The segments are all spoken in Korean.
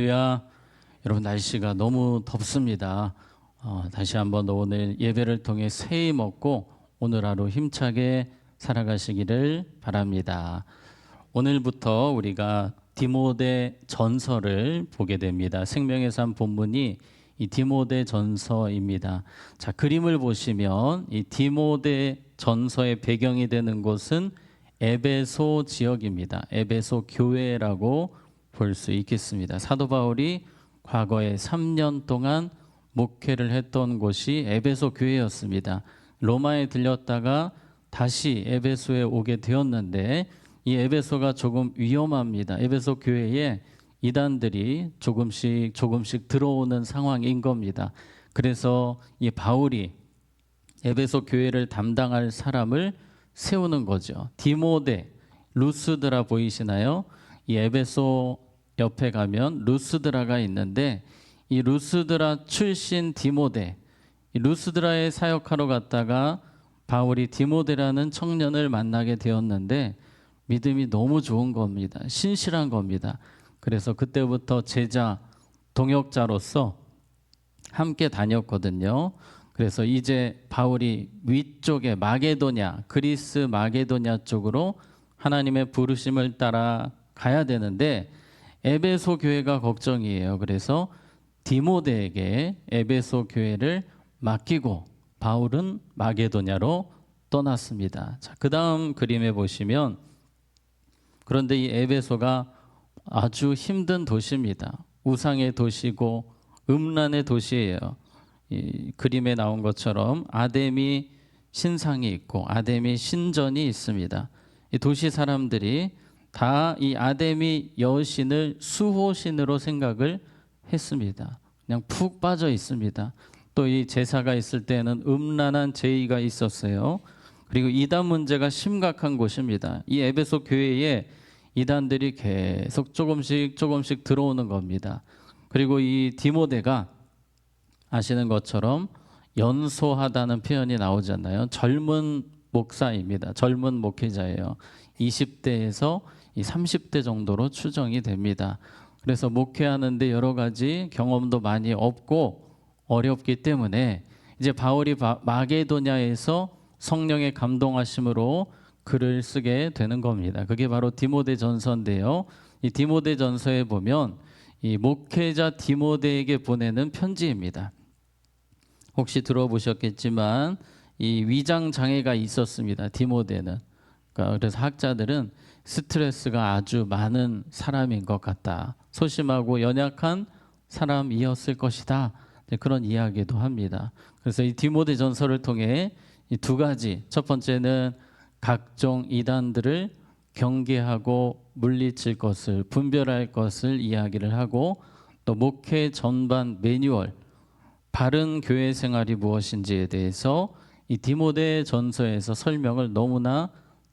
할렐루야. 여러분, 날씨가 너무 덥습니다. 다시 한번 오늘 예배를 통해 새해 먹고 오늘 하루 힘차게 살아가시기를 바랍니다. 오늘부터 우리가 디모데 전서를 보게 됩니다. 생명의 삶 본문이 이 디모데 전서입니다. 자, 그림을 보시면 이 디모데 전서의 배경이 되는 곳은 에베소 지역입니다. 에베소 교회라고 볼 수 있겠습니다. 사도 바울이 과거에 3년 동안 목회를 했던 곳이 에베소 교회였습니다. 로마에 들렸다가 다시 에베소에 오게 되었는데 이 에베소가 조금 위험합니다. 에베소 교회에 이단들이 조금씩 들어오는 상황인 겁니다. 그래서 이 바울이 에베소 교회를 담당할 사람을 세우는 거죠. 디모데, 루스드라 보이시나요? 이 에베소 옆에 가면 루스드라가 있는데 이 루스드라 출신 디모데, 이 루스드라에 사역하러 갔다가 바울이 디모데라는 청년을 만나게 되었는데 믿음이 너무 좋은 겁니다. 신실한 겁니다. 그래서 그때부터 제자, 동역자로서 함께 다녔거든요. 그래서 이제 바울이 위쪽에 마게도냐, 그리스 마게도냐 쪽으로 하나님의 부르심을 따라 가야 되는데 에베소 교회가 걱정이에요. 그래서 디모데에게 에베소 교회를 맡기고 바울은 마게도냐로 떠났습니다. 자, 그 다음 그림에 보시면 그런데 이 에베소가 아주 힘든 도시입니다. 우상의 도시고 음란의 도시예요. 이 그림에 나온 것처럼 아데미 신상이 있고 아데미 신전이 있습니다. 이 도시 사람들이 다 이 아데미 여신을 수호신으로 생각을 했습니다. 그냥 푹 빠져 있습니다. 또 이 제사가 있을 때는 음란한 제의가 있었어요. 그리고 이단 문제가 심각한 곳입니다. 이 에베소 교회에 이단들이 계속 조금씩 들어오는 겁니다. 그리고 이 디모데가 아시는 것처럼 연소하다는 표현이 나오잖아요. 젊은 목사입니다. 젊은 목회자예요. 20대에서 이 30대 정도로 추정이 됩니다. 그래서 목회하는데 여러 가지 경험도 많이 없고 어렵기 때문에 이제 바울이 마게도냐에서 성령의 감동하심으로 글을 쓰게 되는 겁니다. 그게 바로 디모데 전서인데요. 이 디모데 전서에 보면 이 목회자 디모데에게 보내는 편지입니다. 혹시 들어보셨겠지만 이 위장 장애가 있었습니다. 디모데는. 그래서 학자들은 스트레스가 아주 많은 사람인 것 같다. 소심하고 연약한 사람이었을 것이다. 그런 이야기도 합니다. 그래서 이 디모데 전서를 통해 이 두 가지, 첫 번째는 각종 이단들을 경계하고 물리칠 것을, 분별할 것을 이야기를 하고 또 목회 전반 매뉴얼, 바른 교회 생활이 무엇인지에 대해서 이 디모데 전서에서 설명을 너무나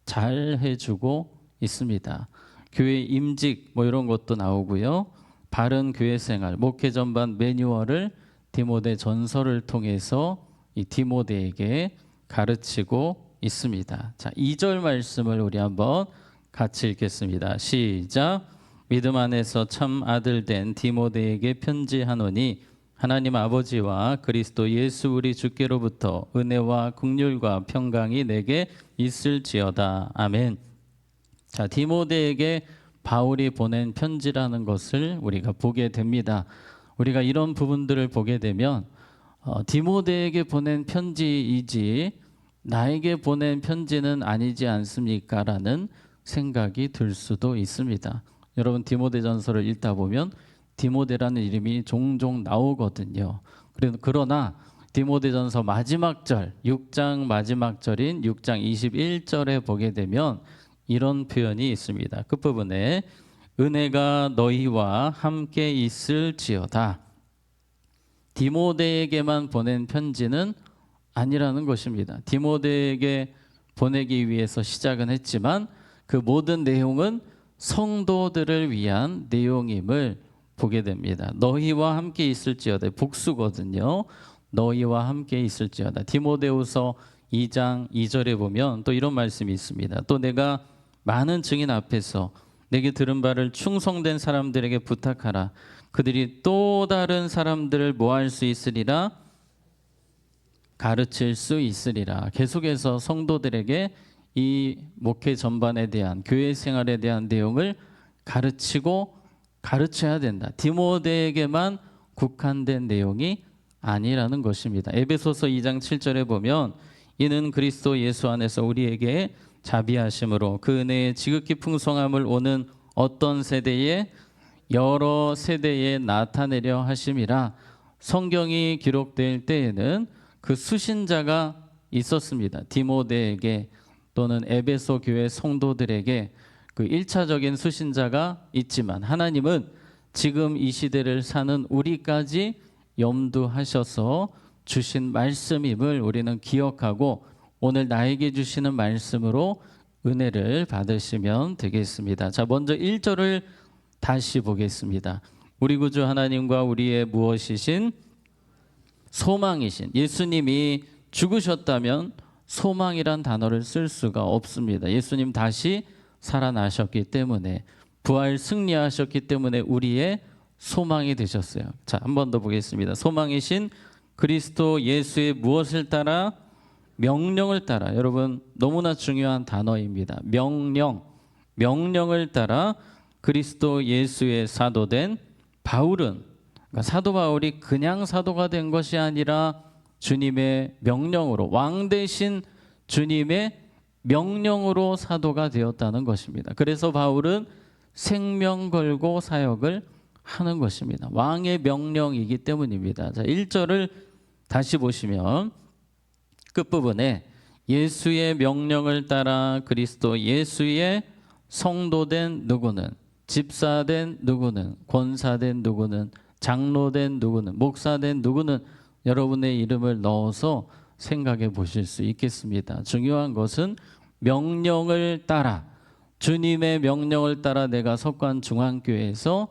잘 해주고 있습니다. 교회 임직 이런 것도 나오고요. 바른 교회 생활, 목회 전반 매뉴얼을 디모데 전서를 통해서 이 디모데에게 가르치고 있습니다. 자, 2절 말씀을 우리 한번 같이 읽겠습니다. 시작. 믿음 안에서 참 아들 된 디모데에게 편지하노니 하나님 아버지와 그리스도 예수 우리 주께로부터 은혜와 긍휼과 평강이 내게 있을지어다. 아멘. 자, 디모데에게 바울이 보낸 편지라는 것을 우리가 보게 됩니다. 우리가 이런 부분들을 보게 되면 디모데에게 보낸 편지이지 나에게 보낸 편지는 아니지 않습니까? 라는 생각이 들 수도 있습니다. 여러분, 디모데 전서를 읽다 보면 디모데라는 이름이 종종 나오거든요. 그러나 디모데 전서 마지막 절, 6장 마지막 절인 6장 21절에 보게 되면 이런 표현이 있습니다. 끝부분에 은혜가 너희와 함께 있을지어다. 디모데에게만 보낸 편지는 아니라는 것입니다. 디모데에게 보내기 위해서 시작은 했지만 그 모든 내용은 성도들을 위한 내용임을 보게 됩니다. 너희와 함께 있을지어다. 복수거든요. 너희와 함께 있을지어다. 디모데후서 2장 2절에 보면 또 이런 말씀이 있습니다. 또 내가 많은 증인 앞에서 내게 들은 바를 충성된 사람들에게 부탁하라. 그들이 또 다른 사람들을 뭐 할 수 있으리라? 가르칠 수 있으리라. 계속해서 성도들에게 이 목회 전반에 대한, 교회 생활에 대한 내용을 가르치고 가르쳐야 된다. 디모데에게만 국한된 내용이 아니라는 것입니다. 에베소서 2장 7절에 보면 이는 그리스도 예수 안에서 우리에게 자비하심으로 그 은혜의 지극히 풍성함을 오는 어떤 세대에 여러 세대에 나타내려 하심이라. 성경이 기록될 때에는 그 수신자가 있었습니다. 디모데에게 또는 에베소 교회 성도들에게 그 1차적인 수신자가 있지만 하나님은 지금 이 시대를 사는 우리까지 염두하셔서 주신 말씀임을 우리는 기억하고 오늘 나에게 주시는 말씀으로 은혜를 받으시면 되겠습니다. 자, 먼저 1절을 다시 보겠습니다. 우리 구주 하나님과 우리의 무엇이신 소망이신 예수님이 죽으셨다면 소망이란 단어를 쓸 수가 없습니다. 예수님 다시 살아나셨기 때문에 부활 승리하셨기 때문에 우리의 소망이 되셨어요. 자, 한 번 더 보겠습니다. 소망이신 그리스도 예수의 무엇을 따라? 명령을 따라. 여러분 너무나 중요한 단어입니다. 명령을 따라 그리스도 예수의 사도된 바울은, 그러니까 사도 바울이 그냥 사도가 된 것이 아니라 주님의 명령으로, 왕 대신 주님의 명령으로 사도가 되었다는 것입니다. 그래서 바울은 생명 걸고 사역을 하는 것입니다. 왕의 명령이기 때문입니다. 자, 1절을 다시 보시면 끝부분에 예수의 명령을 따라 그리스도 예수의 성도된 누구는, 집사된 누구는, 권사된 누구는, 장로된 누구는, 목사된 누구는 여러분의 이름을 넣어서 생각해 보실 수 있겠습니다. 중요한 것은 명령을 따라, 주님의 명령을 따라 내가 석관중앙교회에서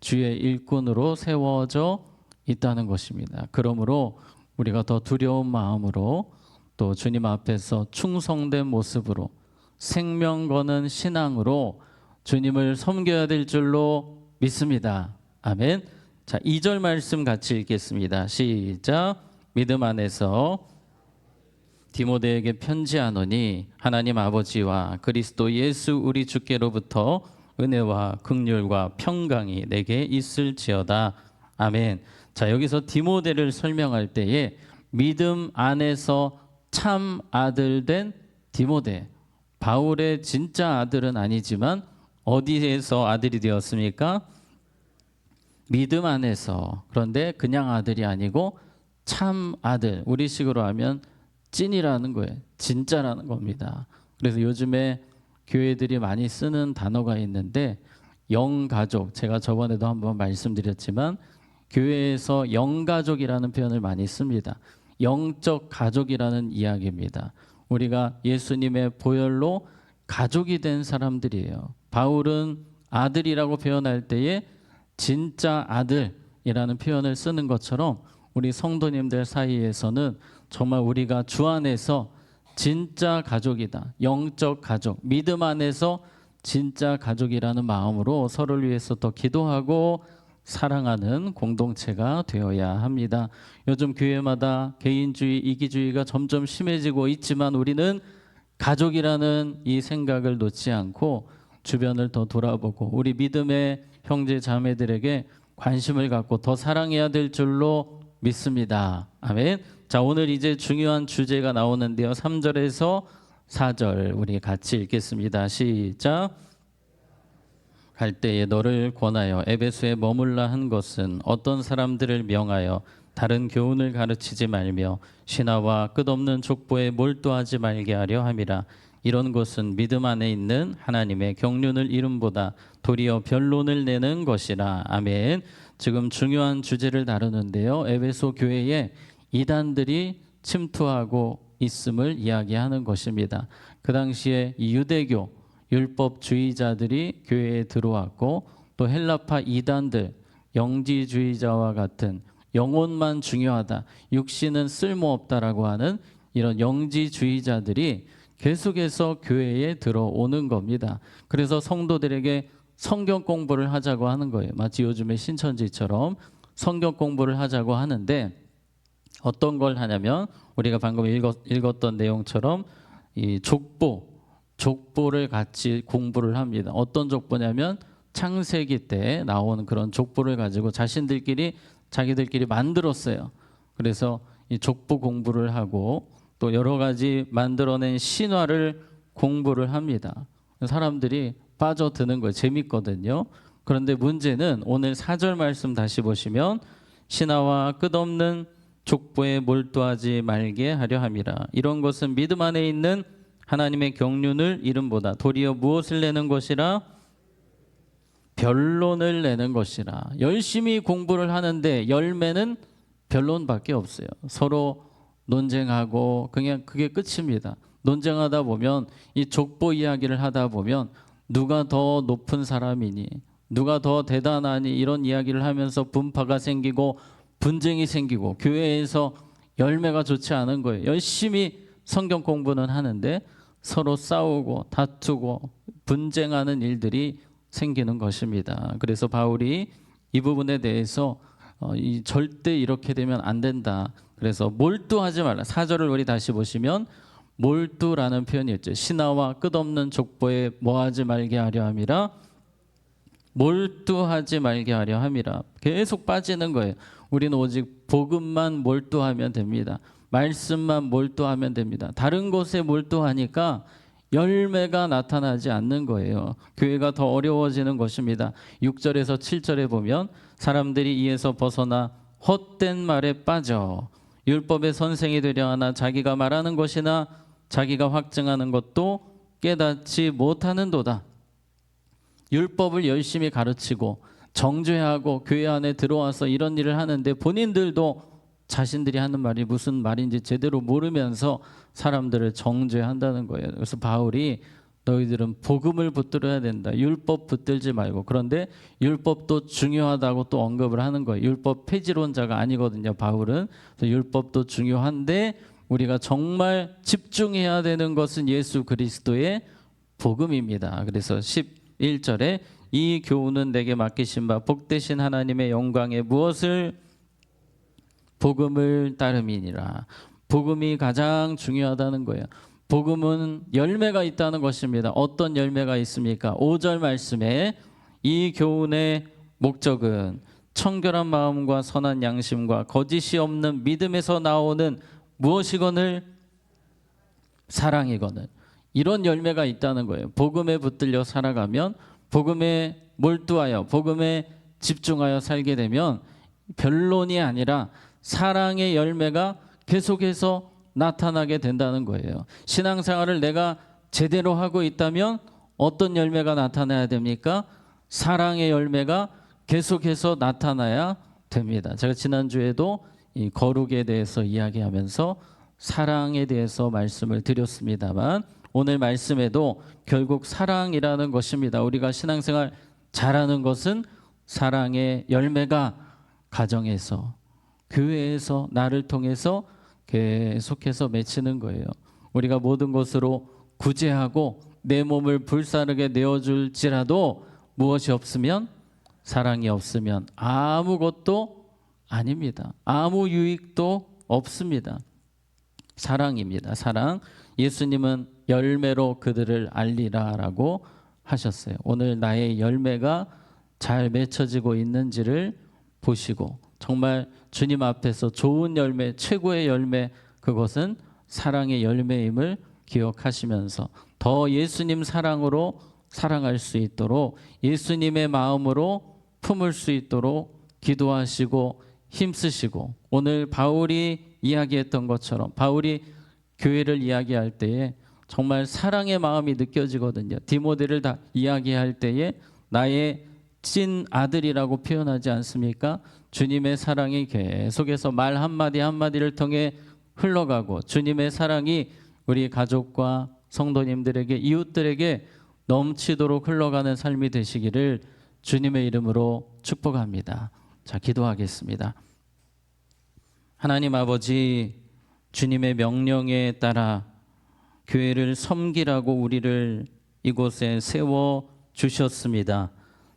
주의 일꾼으로 세워져 있다는 것입니다. 그러므로 우리가 더 두려운 마음으로 또 주님 앞에서 충성된 모습으로 생명 거는 신앙으로 주님을 섬겨야 될 줄로 믿습니다. 아멘. 자, 2절 말씀 같이 읽겠습니다. 시작. 믿음 안에서 디모데에게 편지하노니 하나님 아버지와 그리스도 예수 우리 주께로부터 은혜와 긍휼과 평강이 내게 있을지어다. 아멘. 자, 여기서 디모데를 설명할 때에 믿음 안에서 참 아들 된 디모데, 바울의 진짜 아들은 아니지만 어디에서 아들이 되었습니까? 믿음 안에서. 그런데 그냥 아들이 아니고 참 아들, 우리식으로 하면 찐이라는 거예요. 진짜라는 겁니다. 그래서 요즘에 교회들이 많이 쓰는 단어가 있는데 영가족, 제가 저번에도 한번 말씀드렸지만 교회에서 영가족이라는 표현을 많이 씁니다. 영적 가족이라는 이야기입니다. 우리가 예수님의 보혈로 가족이 된 사람들이에요. 바울은 아들이라고 표현할 때에 진짜 아들이라는 표현을 쓰는 것처럼 우리 성도님들 사이에서는 정말 우리가 주 안에서 진짜 가족이다. 영적 가족, 믿음 안에서 진짜 가족이라는 마음으로 서로를 위해서 더 기도하고 사랑하는 공동체가 되어야 합니다. 요즘 교회마다 개인주의, 이기주의가 점점 심해지고 있지만 우리는 가족이라는 이 생각을 놓지 않고 주변을 더 돌아보고 우리 믿음의 형제 자매들에게 관심을 갖고 더 사랑해야 될 줄로 믿습니다. 아멘. 자, 오늘 이제 중요한 주제가 나오는데요. 3절에서 4절 우리 같이 읽겠습니다. 시작. 갈 때에 너를 권하여 에베소에 머물라 한 것은 어떤 사람들을 명하여 다른 교훈을 가르치지 말며 신화와 끝없는 족보에 몰두하지 말게 하려 함이라. 이런 것은 믿음 안에 있는 하나님의 경륜을 이름보다 도리어 변론을 내는 것이라. 아멘. 지금 중요한 주제를 다루는데요. 에베소 교회에 이단들이 침투하고 있음을 이야기하는 것입니다. 그 당시에 유대교 율법주의자들이 교회에 들어왔고 또 헬라파 이단들, 영지주의자와 같은 영혼만 중요하다, 육신은 쓸모없다라고 하는 이런 영지주의자들이 계속해서 교회에 들어오는 겁니다. 그래서 성도들에게 성경 공부를 하자고 하는 거예요. 마치 요즘에 신천지처럼 성경 공부를 하자고 하는데 어떤 걸 하냐면 우리가 방금 읽었던 내용처럼 이 족보를 같이 공부를 합니다. 어떤 족보냐면 창세기 때 나오는 그런 족보를 가지고 자기들끼리 만들었어요. 그래서 이 족보 공부를 하고 또 여러 가지 만들어낸 신화를 공부를 합니다. 사람들이 빠져드는 거예요. 재밌거든요. 그런데 문제는 오늘 4절 말씀 다시 보시면 신화와 끝없는 족보에 몰두하지 말게 하려 함이라. 이런 것은 믿음 안에 있는 하나님의 경륜을 이름보다 도리어 무엇을 내는 것이라? 변론을 내는 것이라. 열심히 공부를 하는데 열매는 변론밖에 없어요. 서로 논쟁하고 그냥 그게 끝입니다. 논쟁하다 보면 이 족보 이야기를 하다 보면 누가 더 높은 사람이니 누가 더 대단하니 이런 이야기를 하면서 분파가 생기고 분쟁이 생기고 교회에서 열매가 좋지 않은 거예요. 열심히 성경 공부는 하는데 서로 싸우고 다투고 분쟁하는 일들이 생기는 것입니다. 그래서 바울이 이 부분에 대해서 절대 이렇게 되면 안 된다. 그래서 몰두하지 말라. 4절을 우리 다시 보시면 몰두라는 표현이 있죠. 신화와 끝없는 족보에 뭐하지 말게 하려 함이라. 몰두하지 말게 하려 함이라. 계속 빠지는 거예요. 우리는 오직 복음만 몰두하면 됩니다. 말씀만 몰두하면 됩니다. 다른 곳에 몰두하니까 열매가 나타나지 않는 거예요. 교회가 더 어려워지는 것입니다. 6절에서 7절에 보면 사람들이 이에서 벗어나 헛된 말에 빠져 율법의 선생이 되려 하나 자기가 말하는 것이나 자기가 확증하는 것도 깨닫지 못하는도다. 율법을 열심히 가르치고 정죄하고 교회 안에 들어와서 이런 일을 하는데 본인들도 자신들이 하는 말이 무슨 말인지 제대로 모르면서 사람들을 정죄한다는 거예요. 그래서 바울이 너희들은 복음을 붙들어야 된다. 율법 붙들지 말고. 그런데 율법도 중요하다고 또 언급을 하는 거예요. 율법 폐지론자가 아니거든요. 바울은. 그래서 율법도 중요한데 우리가 정말 집중해야 되는 것은 예수 그리스도의 복음입니다. 그래서 11절에 이 교훈은 내게 맡기신 바 복되신 하나님의 영광에 무엇을 복음을 따름이니라. 복음이 가장 중요하다는 거예요. 복음은 열매가 있다는 것입니다. 어떤 열매가 있습니까? 5절 말씀에 이 교훈의 목적은 청결한 마음과 선한 양심과 거짓이 없는 믿음에서 나오는 무엇이거늘 사랑이거늘. 이런 열매가 있다는 거예요. 복음에 붙들려 살아가면 복음에 몰두하여 복음에 집중하여 살게 되면 변론이 아니라 사랑의 열매가 계속해서 나타나게 된다는 거예요. 신앙생활을 내가 제대로 하고 있다면 어떤 열매가 나타나야 됩니까? 사랑의 열매가 계속해서 나타나야 됩니다. 제가 지난주에도 이 거룩에 대해서 이야기하면서 사랑에 대해서 말씀을 드렸습니다만 오늘 말씀에도 결국 사랑이라는 것입니다. 우리가 신앙생활 잘하는 것은 사랑의 열매가 가정에서 교회에서 나를 통해서 계속해서 맺히는 거예요. 우리가 모든 것으로 구제하고 내 몸을 불사르게 내어줄지라도 무엇이 없으면 사랑이 없으면 아무것도 아닙니다. 아무 유익도 없습니다. 사랑입니다. 사랑. 예수님은 열매로 그들을 알리라라고 하셨어요. 오늘 나의 열매가 잘 맺혀지고 있는지를 보시고 정말 주님 앞에서 좋은 열매, 최고의 열매, 그것은 사랑의 열매임을 기억하시면서 더 예수님 사랑으로 사랑할 수 있도록 예수님의 마음으로 품을 수 있도록 기도하시고 힘쓰시고 오늘 바울이 이야기했던 것처럼 바울이 교회를 이야기할 때에 정말 사랑의 마음이 느껴지거든요. 디모데를 다 이야기할 때에 나의 찐 아들이라고 표현하지 않습니까? 주님의 사랑이 계속해서 말 한마디 한마디를 통해 흘러가고 주님의 사랑이 우리 가족과 성도님들에게 이웃들에게 넘치도록 흘러가는 삶이 되시기를 주님의 이름으로 축복합니다. 자, 기도하겠습니다. 하나님 아버지, 주님의 명령에 따라 교회를 섬기라고 우리를 이곳에 세워 주셨습니다.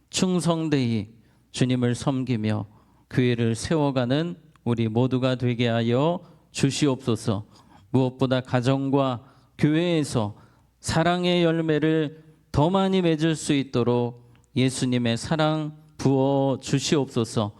충성되이 주님을 섬기며 교회를 세워가는 우리 모두가 되게 하여 주시옵소서. 무엇보다 가정과 교회에서 사랑의 열매를 더 많이 맺을 수 있도록 예수님의 사랑 부어 주시옵소서.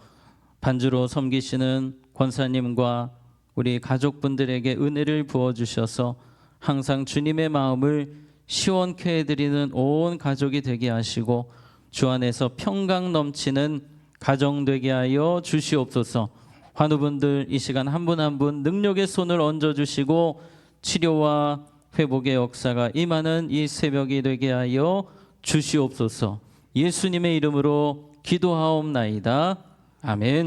반주로 섬기시는 권사님과 우리 가족분들에게 은혜를 부어 주셔서 항상 주님의 마음을 시원케 해드리는 온 가족이 되게 하시고 주 안에서 평강 넘치는 가정 되게 하여 주시옵소서. 환우분들 이 시간 한 분 한 분 능력의 손을 얹어주시고 치료와 회복의 역사가 임하는 이 새벽이 되게 하여 주시옵소서. 예수님의 이름으로 기도하옵나이다. 아멘.